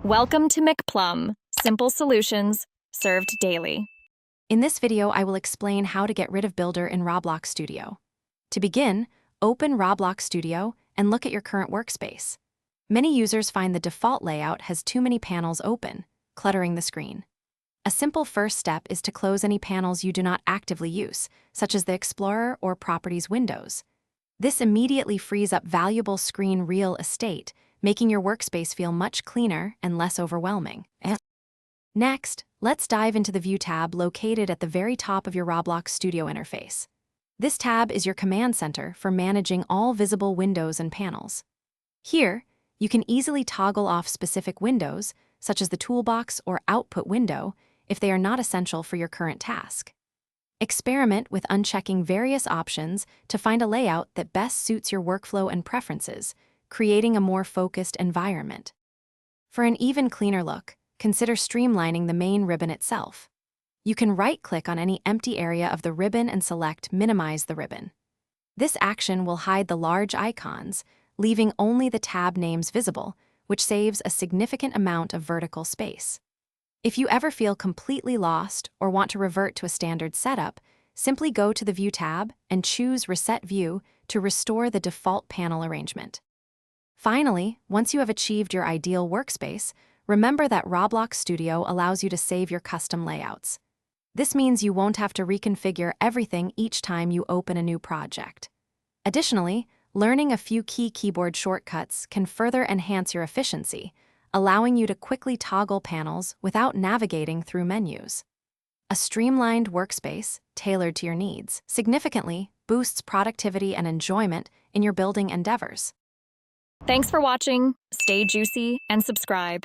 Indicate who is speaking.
Speaker 1: Welcome to McPlum, simple solutions served daily.
Speaker 2: In this video, I will explain how to get rid of Builder in Roblox Studio. To begin, open Roblox Studio and look at your current workspace. Many users find the default layout has too many panels open, cluttering the screen. A simple first step is to close any panels you do not actively use, such as the Explorer or Properties windows. This immediately frees up valuable screen real estate, making your workspace feel much cleaner and less overwhelming. Next, let's dive into the View tab located at the very top of your Roblox Studio interface. This tab is your command center for managing all visible windows and panels. Here, you can easily toggle off specific windows, such as the toolbox or output window, if they are not essential for your current task. Experiment with unchecking various options to find a layout that best suits your workflow and preferences, creating a more focused environment. For an even cleaner look, consider streamlining the main ribbon itself. You can right-click on any empty area of the ribbon and select Minimize the ribbon. This action will hide the large icons, leaving only the tab names visible, which saves a significant amount of vertical space. If you ever feel completely lost or want to revert to a standard setup, simply go to the View tab and choose Reset View to restore the default panel arrangement. Finally, once you have achieved your ideal workspace, remember that Roblox Studio allows you to save your custom layouts. This means you won't have to reconfigure everything each time you open a new project. Additionally, learning a few key keyboard shortcuts can further enhance your efficiency, allowing you to quickly toggle panels without navigating through menus. A streamlined workspace, tailored to your needs, significantly boosts productivity and enjoyment in your building endeavors.
Speaker 1: Thanks for watching. Stay juicy and subscribe.